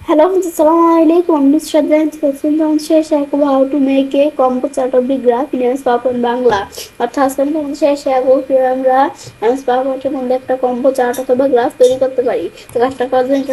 Hello, Assalamualaikum. This Shraddha শেখাবো how to make a combo chart of the graph in MS PowerPoint Bangla. অর্থাৎ আজকে আমি তোমাদের সাথে শেখাবো কিভাবে আমরা MS PowerPoint এর মধ্যে একটা কম্বো চার্ট অথবা গ্রাফ তৈরি করতে পারি। তো কাজটা করার জন্য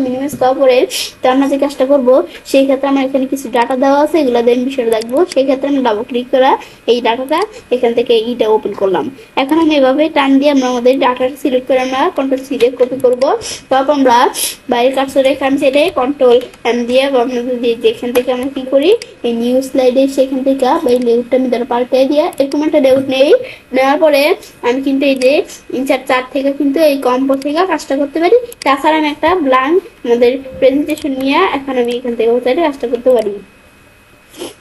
মিনিমাইজ করার পরে তো আমরা যে কাজটা করবো সেই ক্ষেত্রে আমার এখানে কিছু ডাটা দেওয়া আছে, এগুলো দিয়ে আমি বিষয়টা দেখবো। সেই ক্ষেত্রে আমি ডাবল ক্লিক করা এই ডাটাটা এখান থেকে ইটা ওপেন করলাম। এখন আমি এভাবে টান দিয়ে আমরা আমাদের ডাটাটা সিলেক্ট করে আমরা কন্ট্রোল সি দিয়ে কপি করবো। তারপর আমরা বাইরের কাজটা এখান থেকে কন্ট্রোল এম দিয়ে যেখান থেকে আমরা কি করি এই নিউ স্লাইডে সেখান থেকে এই লেআউটটা আমি দ্বারা পাল্টে দিয়ে এরকম একটা লেআউট নেওয়ার পরে আমি কিন্তু এই যে ইনসার্ট চার্ট থেকে কিন্তু এই কম্পো থেকে কাজটা করতে পারি। তাছাড়া আমি একটা ব্ল্যাঙ্ক আমাদের প্রেজেন্টেশন নিয়ে এখন আমি এখান থেকে কাজটা করতে পারি।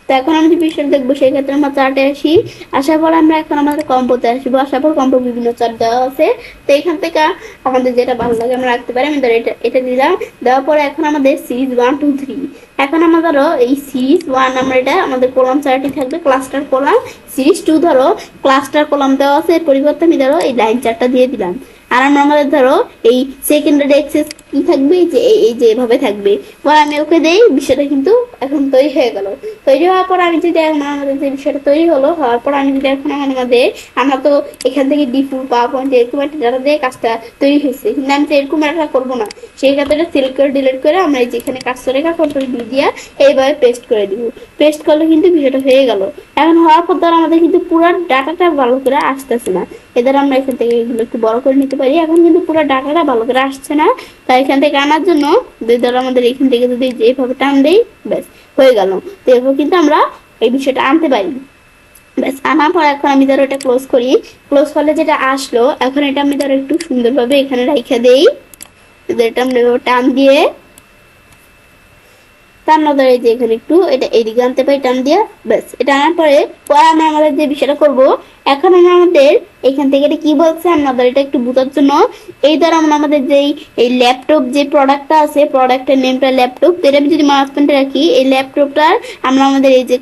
তো এখন আমি যে বিষয়টা দেখবো সেই ক্ষেত্রে আমরা চার্টে আসার পর আমরা এখন আমাদের কম্পোতে আসবো। আসার পর কম্পো বিভিন্ন চার্ট দেওয়া আছে, তো এখান থেকে আমাদের যেটা ভালো লাগে আমরা রাখতে পারি। আমি ধরো এটা দিলাম, দেওয়ার পরে এখন আমাদের সিরিজ 1 2 3 এখন আমরা ধরো এই সিরিজ 1 আমরা এটা আমাদের কলাম চার্টই থাকবে ক্লাস্টার কলাম। সিরিজ 2 ধরো ক্লাস্টার কলাম দেওয়া আছে, এর পরিবর্তে আমি ধরো এই লাইন চার্টটা দিয়ে দিলাম। আর আমরা আমাদের ধরো এই সেকেন্ডারি অ্যাক্সেস কি থাকবে এই যে এভাবে থাকবে। বা আমি ওকে দেই, বিষয়টা কিন্তু এখন তৈরি হয়ে গেল। তৈরি হওয়ার পর আমি যদি আমাদের যে বিষয়টা তৈরি হওয়ার পর আমি যদি এখন আমাদের আমরা তো এখান থেকে ডিফল্ট পাওয়ার পয়েন্ট এরকম একটা ডাটা দিয়ে কাজটা তৈরি হয়েছে, কিন্তু আমি তো এরকম একটা করবো না। সেই ক্ষেত্রে সিলেক্ট করে ডিলিট করে আমরা এই যেখানে কাজটা রেখা কন্ট্রোল বি দিয়ে এইভাবে পেস্ট করে দিব। পেস্ট করলে কিন্তু বিষয়টা হয়ে গেল। এখন হওয়ার পর ধর আমাদের কিন্তু পুরো ডাটাটা ভালো করে আসতেছে না, এদের আমরা এখান থেকে এগুলো একটু বড় করে নিতে পারি। এখন কিন্তু পুরো ডাটাটা ভালো করে আসছে না, তাই এখান থেকে আনার জন্য ধর আমাদের এখান থেকে যদি এইভাবে টান দেই ব্যাস হয়ে গেল। তো এভাবে কিন্তু আমরা এই বিষয়টা আনতে পারি। ব্যাস আনার পর এখন আমি ধরো এটা ক্লোজ করি। ক্লোজ করলে যেটা আসলো এখন এটা আমি ধরো একটু সুন্দরভাবে এখানে রাইখা দেই। এটা আমরা টান দিয়ে তার নজরে এই যে এখানে একটু এটা এদিকে আনতে পারি টান দিয়ে। ব্যাস এটা আনার পরে আমরা আমাদের যে বিষয়টা করব এখন আমরা আমাদের এখান থেকে এটা কি বলছে আমাদের এটা একটু বোঝার জন্য এই দ্বারা আমরা আমাদের যেই এই ল্যাপটপ যে প্রোডাক্টটা আছে প্রোডাক্টের নেমটা ল্যাপটপ, তো এটা আমি যদি মাউস পয়েন্টে রাখি এই ল্যাপটপটার আমরা আমাদের এই যে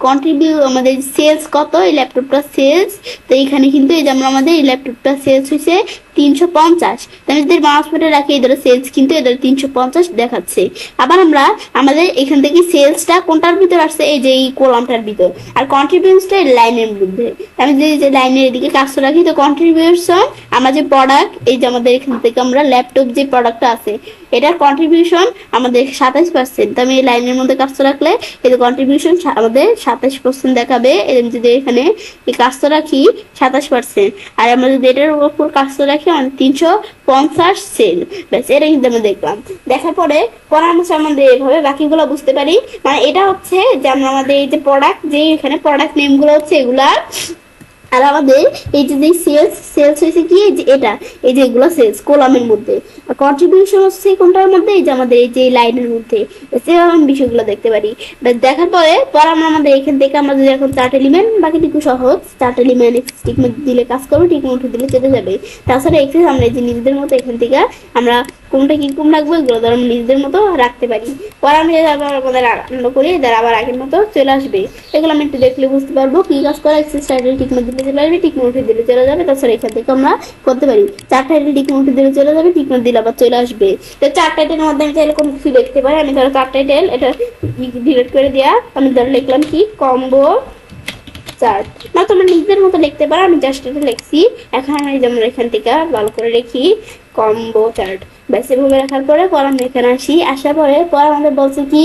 আমাদের সেলস কত এই ল্যাপটপটা সেলস। তো এইখানে কিন্তু এই যে আমরা আমাদের এই ল্যাপটপটা সেলস হয়েছে 350। তো আমি যদি মাউস পয়েন্টে রাখি এই ধরো সেলস কিন্তু এদের 350 দেখাচ্ছে। আবার আমরা আমাদের এখান থেকে সেলসটা কোনটার ভিতর আসছে এই যে এই কলামটার ভিতর, আর কন্ট্রিবিউশনটা এই লাইনের মধ্যে। আমি যদি যে লাইনের এদিকে কাজটা রাখি তো কন্ট্রিবিউশন আমরা যে প্রোডাক্ট এই যে আমাদের এখান থেকে আমরা ল্যাপটপ যে প্রোডাক্টটা আছে এটার কন্ট্রিবিউশন আমাদের 27%। আমি এই লাইনের মধ্যে কাজটা রাখলে এই কন্ট্রিবিউশন আমাদের 27% দেখাবে। যদি এখানে এই কাজটা রাখি 27%, আর আমরা যদি এটার উপর কাজটা রাখি 350 সেল। ব্যাস এটা কিন্তু আমরা দেখলাম। দেখার পরে পরামর্শ আমাদের এভাবে বাকিগুলো বুঝতে পারি। মানে এটা হচ্ছে যে আমরা আমাদের এই যে প্রোডাক্ট যে এখানে প্রোডাক্ট নেম গুলো হচ্ছে এগুলা, আর আমাদের এই যে সেলস হয়েছে কি এই যে এটা এই যে এগুলো সেলস কলামের মধ্যে, আর কন্ট্রিবিউশন হচ্ছে কোনটার মধ্যে এই যে আমাদের এই যে লাইনের মধ্যে। সেভাবে আমি বিষয়গুলো দেখতে পারি। দেখার পরে আমরা আমাদের এখান থেকে আমরা যদি এখন চার্ট এলিমেন্ট বাকিটুকু সহজ চার্ট এলিমেন্ট টিক দিলে কাজ করবে, টিক মুঠে দিলে চলে যাবে। তাছাড়া এক্সেস আমরা এই যে নিজেদের মতো এখান থেকে আমরা কোনটা কিরকম রাখবো এগুলো ধর আমরা নিজেদের মতো রাখতে পারি। পরে আমি আবার আমাদের আনন্দ করি এদের আবার আগের মতো চলে আসবে। এগুলো আমি একটু দেখলে বুঝতে পারবো কি কাজ করা। এক্সেস টাইটেল টিক দিলে চলে আসবে, টিক মুঠে দিলে চলে যাবে। তাছাড়া এখান থেকে আমরা করতে পারি চার টাইটেল টিক মুঠে দিলে চলে যাবে, টিক দিলে আবার চলে আসবে। তো চার টাইটেলের মধ্যে আমি চাইলে কোনো কিছু লিখতে পারি। আমি ধরো চার টাইটেল এটা ডিলিট করে দেওয়া আমি ধরো লিখলাম কি কম্বো চার্ট, না তোমরা নিজেদের মতো লিখতে পারো। আমি জাস্ট এটা লিখছি। এখন আমি যেমন এখান থেকে ভালো করে লিখি কম্বো চার্ট। ব্যাস এভাবে রাখার পরে আমি এখানে আসার পরে আমাদের বলছে কি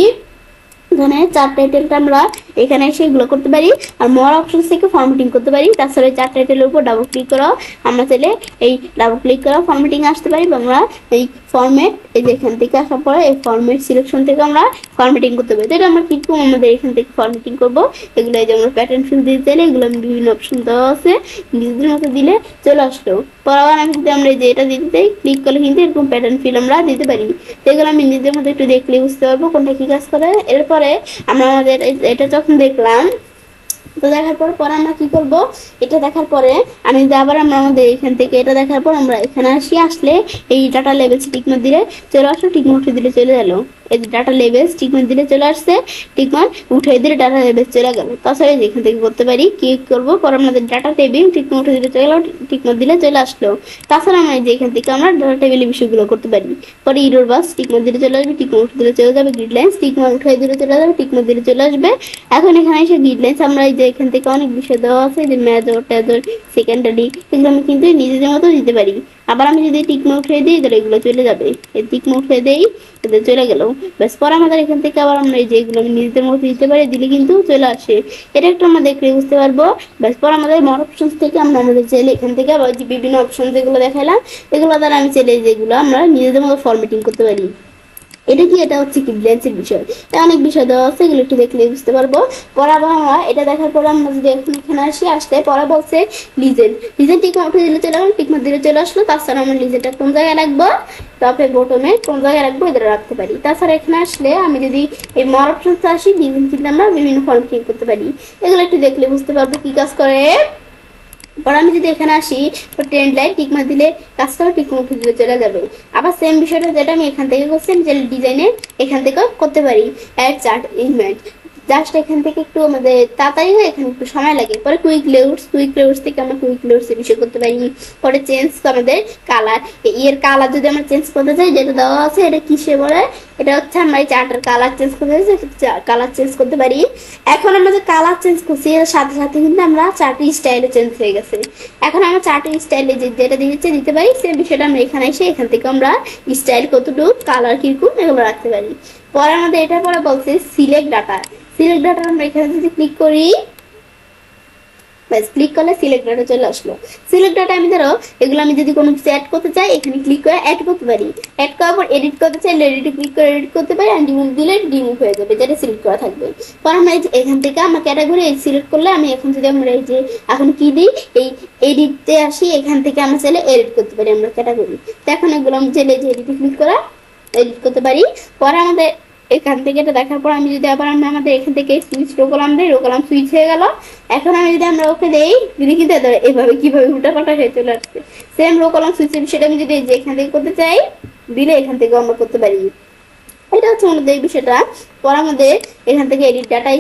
এখানে চার টাইটেলটা আমরা এখানে এসে এগুলো করতে পারি, আর মোর অপশন থেকে ফরম্যাটিং করতে পারি। তাছাড়া চার টাইটেলের উপর ডাবল ক্লিক করো আমরা চাইলে এই ডাবল ক্লিক করা ফরম্যাটিং আসতে পারি, বা আমরা এই ফরম্যাট এই যে এখান থেকে আসার পরে এই ফরম্যাট সিলেকশন থেকে আমরা ফরম্যাটিং করতে পারি। তো এটা আমরা কি করবো আমাদের এখান থেকে ফরম্যাটিং করবো এগুলো এই যে আমরা প্যাটার্ন ফিল দিতে চাইলে এগুলো আমি বিভিন্ন অপশন দেওয়া আছে নিজেদের মতো দিলে চলে আসলো। পর আবার আমি যদি আমরা যে এটা দিতে চাই ক্লিক করলে কিন্তু এরকম প্যাটার্ন ফিল আমরা দিতে পারি। এগুলো আমি নিজেদের মতো একটু দেখলে বুঝতে পারবো কোনটা কি কাজ করে। এরপরে আমরা আমাদের এটা যখন দেখলাম তো দেখার পর আমরা কি করব এটা দেখার পরে আমি আবার আমরা আমাদের এখান থেকে এটা দেখার পর আমরা এখানে আসলে এই ডাটা লেভেল টিক দিলে চলে আসলো, টিক দিলে চলে গেল। এই যে ডাটা লেভেলস টিকমার্ক দিলে চলে আসছে, টিকমার্ক উঠিয়ে দিলে ডাটা লেভেলস চলে গেল। তাছাড়া এখান থেকে করতে পারি কি করবো, পরে আমাদের ডাটা টেবিল টিকমার্ক উঠে দিলে চলে গেল, টিকমার্ক দিলে চলে আসলো। তাছাড়া আমরা যে এখান থেকে আমরা ডাটা টেবিলের বিষয়গুলো করতে পারি। পরে ইরোর বাস টিকমার্ক দিলে চলে আসবে, টিকমার্ক উঠে দিলে চলে যাবে, গ্রিড লাইন্স টিকমার্ক উঠিয়ে দিলে চলে যাবে, টিকমার্ক দিলে চলে আসবে। এখন এখানে এসে গ্রিড লাইন্স আমরা এই যে এখান থেকে অনেক বিষয় দেওয়া আছে, যে মেজর টেজর সেকেন্ডারি, এগুলো আমি কিন্তু নিজেদের মতো দিতে পারি। আবার আমি যদি টিকমার্ক উঠিয়ে দিই তাহলে এগুলো চলে যাবে, এই টিকমার্ক উঠিয়ে দেই এদের চলে গেল। ব্যাস পরে আমাদের এখান থেকে আবার আমরা এই যে এগুলো আমি নিজেদের মতো দিতে পারি, দিলে কিন্তু চলে আসে। এটা একটু আমরা দেখলে বুঝতে পারবো। ব্যাস পরে আমাদের মোর অপশন থেকে আমরা আমাদের চাইলে এখান থেকে আবার যে বিভিন্ন অপশন যেগুলো দেখালাম, এগুলো দ্বারা আমি চাইলে যেগুলো আমরা নিজেদের মতো ফরম্যাটিং করতে পারি। এটা কি, এটা হচ্ছে কি ব্লেন্সের বিষয়। অনেক বিষয় দেওয়া আছে, এগুলো একটু দেখলে বুঝতে পারবো। পরে আবার আমরা এটা দেখার পরে আমরা যদি এখন এখানে আসতে পরে বলছে লিজেন্ড, লিজেন্ড টিকমার্ক উঠে দিলে চলে গেল, টিকমার্ক দিলে চলে আসলো। তাছাড়া আমরা লিজেন্ডটা কোন জায়গায় রাখবো, টপে বটমে কোন জায়গায় রাখবো, এদের রাখতে পারি। তাছাড়া এখানে আসলে আমি যদি এই মোর অপশন আসি, লিজেন্ড কিন্তু আমরা বিভিন্ন ফরম্যাটিং করতে পারি। এগুলো একটু দেখলে বুঝতে পারবো কি কাজ করে। পরে আমি যদি এখানে আসি, ট্রেন্ড লাইন টিকমার্ক দিলে কাজটা টিকমার্ক উঠে দিলে চলে যাবে। আবার সেম বিষয়টা যেটা আমি এখান থেকে করছি, আমি যে ডিজাইনে এখান থেকে করতে পারি অ্যাড চার্ট ইভেন্ট। জাস্ট এখান থেকে একটু আমাদের তাড়াতাড়ি হয়, এখানে একটু সময় লাগে। পরে কুইক লেআউটস থেকে আমরা কুইক লেআউটস এর বিষয় করতে পারি। পরে চেঞ্জ আমাদের কালার, এর কালার যদি আমরা চেঞ্জ করতে চাই, যেটা দেওয়া আছে এটা কিসে বলে, এটা হচ্ছে আমরা এই চার্টের কালার চেঞ্জ করতে চাই, কালার চেঞ্জ করতে পারি। এখন আমরা যে কালার চেঞ্জ করছি এর সাথে সাথে কিন্তু আমরা চার্টের স্টাইলে চেঞ্জ হয়ে গেছে। এখন আমরা চার্টের স্টাইলে যেটা দিতে পারি, সেই বিষয়টা আমরা এখানে এসে এখান থেকে আমরা স্টাইল কতটুকু, কালার কিরকম, এগুলো রাখতে পারি। পরে আমাদের এটা পরে বলছে সিলেক্ট ডাটা। সিলেক্ট ডাটা আমরা এখানে যদি ক্লিক করি, ব্যাস ক্লিক করলে সিলেক্ট ডাটা চলে আসলো। সিলেক্ট ডাটা আমি ধরো এগুলো আমি যদি কোনো কিছু অ্যাড করতে চাই, এখানে ক্লিক করে অ্যাড করতে পারি। অ্যাড করার পর এডিট করতে চাইলে এডিটে ক্লিক করে এডিট করতে পারি, আর রিমুভ দিলে রিমুভ হয়ে যাবে, যেটা সিলেক্ট করা থাকবে। পরে আমরা এখান থেকে আমার ক্যাটাগরি সিলেক্ট করলে আমি এখন যদি আমরা এই যে এখন কি দিই, এই এডিটে আসি, এখান থেকে আমরা চাইলে এডিট করতে পারি আমরা ক্যাটাগরি। তো এখন এগুলো আমি চাইলে যে এডিটে ক্লিক করা এডিট করতে পারি। পরে আমাদের এখান থেকে এটা দেখার পর আমি যদি আবার আমরা আমাদের এখান থেকে সুইচ রো কলাম দিই, রো কলাম সুইচ হয়ে গেল। এখন আমি যদি আমরা ওকে দেই, যদি কি দেয় এভাবে কিভাবে উল্টাপাল্টা হয়ে চলে আসছে। সেম রো কলাম সুইচের সেটা আমি যদি যে এখান থেকে করতে চাই, দিলে এখান থেকে আমরা করতে পারি। এটা হচ্ছে আমাদের এই বিষয়টা। পর আমাদের এখান থেকে এডিট ডাটা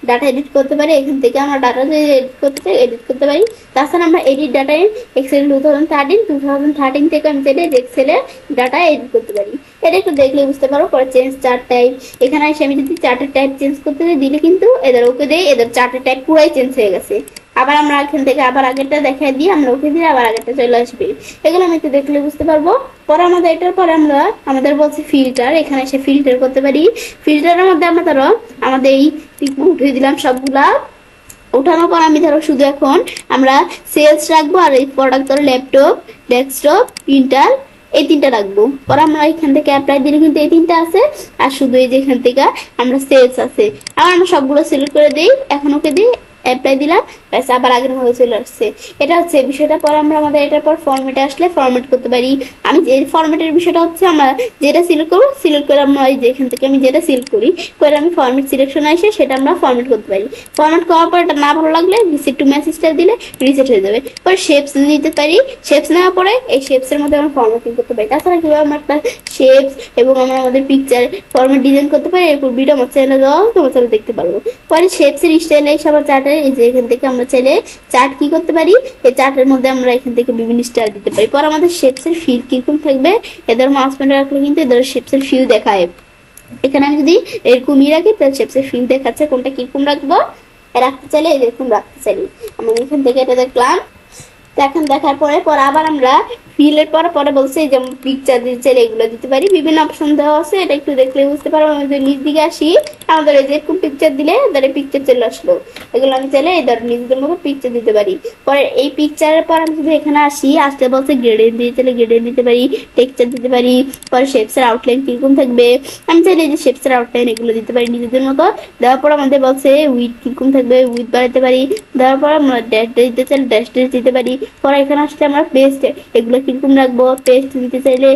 ডাটা এডিট করতে পারি, এখান থেকে আমরা ডাটা যদি এডিট করতে চাই এডিট করতে পারি। তাছাড়া আমরা এডিট ডাটা এক্সেল 2013 থেকে আমি চাইলে এক্সেলের ডাটা এডিট করতে পারি। এটা একটু দেখলে বুঝতে পারো। পরে চেঞ্জ চার্ট টাইপ, এখানে এসে আমি যদি চার্টের টাইপ চেঞ্জ করতে চাই, দিলে কিন্তু এদের ওকে দেয়, এদের চার্টের টাইপ পুরাই চেঞ্জ হয়ে গেছে। আবার আমরা এখান থেকে আবার আগেরটা দেখাই দিয়ে আমরা ওকে দিয়ে আবার আগেরটা চলে আসবে। এগুলো আমি একটু দেখলে বুঝতে পারবো। পরে আমাদের এটার পরে আমরা আমাদের বলছি ফিল্টার, এখানে এসে ফিল্টার করতে পারি। ফিল্টারের মধ্যে আমরা ধরো আমাদের এই উঠিয়ে দিলাম সবগুলা। উঠানোর পর আমি ধরো শুধু এখন আমরা সেলস রাখবো, আর এই প্রোডাক্ট ধরো ল্যাপটপ, ডেস্কটপ, প্রিন্টার, এই তিনটা রাখবো। পরে আমরা এখান থেকে অ্যাপ্লাই দিলে কিন্তু এই তিনটা আছে, আর শুধু এই যে এখান থেকে আমরা সেলস আছে। আবার আমরা সবগুলো সিলেক্ট করে দিই, এখন ওকে দিই অ্যাপ্লাই দিলাম, ব্যাস আবার আগের মতো চলে আসছে। এটা হচ্ছে বিষয়টা। পরে আমরা আমাদের এটার পর ফরম্যাটে আসলে ফরম্যাট করতে পারি। আমি যে ফরম্যাটের বিষয়টা হচ্ছে আমরা যেটা সিলেক্ট করবো, সিলেক্ট করে আমরা এই যে এখান থেকে আমি যেটা সিলেক্ট করি, করে আমি ফরম্যাট সিলেকশন আসে সেটা আমরা ফরম্যাট করতে পারি। ফরম্যাট করার পর এটা না ভালো লাগলে রিসেট টু মেসেজ স্টাইল দিলে রিসেট হয়ে যাবে। পরে শেপস দিতে পারি, শেপস নেওয়ার পরে এই শেপস এর মধ্যে আমরা ফরম্যাটিং করতে পারি। তাছাড়া কিভাবে আমরা একটা শেপস এবং আমরা আমাদের পিকচার ফরম্যাট ডিজাইন করতে পারি, এরপর ভিডিও আমার চ্যানেলে দেওয়া তোমার চ্যানেলে দেখতে পারবো। পরে শেপস এর স্টাইলে সবার চার্টে এই যে এখান থেকে আমরা চাইলে চার্ট কি করতে পারি, এই চার্টের মধ্যে আমরা এখান থেকে বিভিন্ন স্টাইল দিতে পারি। পর আমাদের শেপস এর ফিল কিরকম থাকবে, এদের মাউস পয়েন্টার রাখলে কিন্তু এদের শেপস এর ফিল দেখায়। এখানে আমি যদি এরকমই রাখি তাহলে শেপস এর ফিল দেখাচ্ছে কোনটা কিরকম রাখবো, রাখতে চাইলে এরকম রাখতে চাইলে আমি এখান থেকে এটা দেখলাম। এখন দেখার পরে আবার আমরা ফিলের পরে বলছে যে পিকচার দিতে চাইলে এগুলো দিতে পারি, বিভিন্ন অপশন দেওয়া আছে। এটা একটু দেখলে বুঝতে পারবো। আমি যদি নিচ দিকে আসি, আমাদের এই যে এরকম পিকচার দিলে ধরে পিকচার চলে আসলো। এগুলো আমি চাইলে ধর নিজেদের মতো পিকচার দিতে পারি। পরে এই পিকচারের পর আমি যদি এখানে আসি, আসতে বলছে গ্রেডেন্ট দিয়ে চাইলে গ্রেডেন্ট দিতে পারি, টেক্সচার দিতে পারি। পরে শেপসের আউটলাইন কিরকম থাকবে, আমি চাইলে এই যে শেপসের আউটলাইন এগুলো দিতে পারি নিজেদের মতো। দেওয়ার পর আমাদের বলছে উইথ কিরকম থাকবে, উইথ বাড়াতে পারি। দেওয়ার পর আমরা ড্যাশ দিতে চাইলে ড্যাশ দিতে পারি। পরে এখানে আসলে আমরা পেস্ট এগুলো কিরকম রাখবো, পেস্ট দিতে চাইলে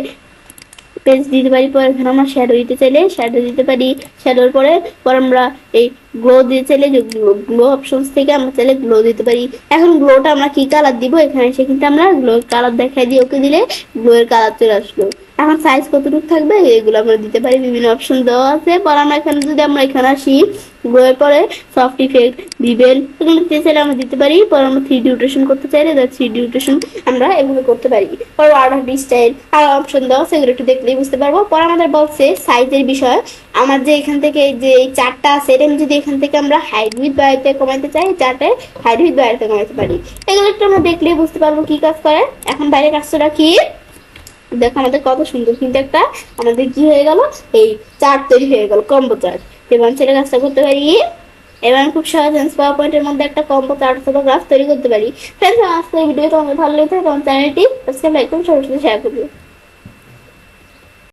পেস্ট দিতে পারি। পরে এখানে আমরা শ্যাডো দিতে চাইলে শ্যাডো দিতে পারি। শ্যাডোর পরে আমরা এই গ্লো দিতে চাইলে যে গ্লো অপশনস থেকে আমরা চাইলে গ্লো দিতে পারি। এখন গ্লোটা আমরা কি কালার দিব, এখানে এসে কিন্তু আমরা গ্লো কালার দেখাই দিয়ে ওকে দিলে গ্লো এর কালার চলে আসলো। এখন সাইজ কতটুকু থাকবে এগুলো আমরা দিতে পারি, বিভিন্ন অপশন দেওয়া আছে। পর আমরা এখানে যদি আমরা এখানে আসি, গ্রোয়ের পরে সফট ইফেক্ট ভিভেল এগুলো দিতে চাইলে আমরা দিতে পারি। পর আমরা 3D রোটেশন করতে চাইলে 3D রোটেশন আমরা এভাবে করতে পারি। পর অর্ডার স্টাইল আর অপশন দেওয়া সেগুলো একটু দেখলেই বুঝতে পারবো। পর আমাদের বলছে সাইজের বিষয়, আমার যে এখান থেকে যে এই চারটা আছে এটা আমি যদি এখান থেকে আমরা হাইট উইথ বাড়াইতে কমাইতে চাই, চারটে হাইট উইথ বাড়াইতে কমাইতে পারি। এগুলো একটু আমরা দেখলেই বুঝতে পারবো কি কাজ করে। এখন বাইরে কাজটা কি দেখো, আমাদের কত সুন্দর কিন্তু একটা আমাদের কি হয়ে গেল, এই চার্ট তৈরি হয়ে গেল, কম্বো চার্ট। এবার সেটা কাজটা করতে পারি। এবার আমি খুব সহজ পাওয়ার পয়েন্টের মধ্যে একটা কম্বো চার্ট অথবা গ্রাফ তৈরি করতে পারি। ফ্রেন্ডস, আজকের ভিডিও তোমাদের ভালো লেগে থাকে তখন চ্যানেলটি সাবস্ক্রাইব লাইক করুন, সবার সাথে শেয়ার করবে।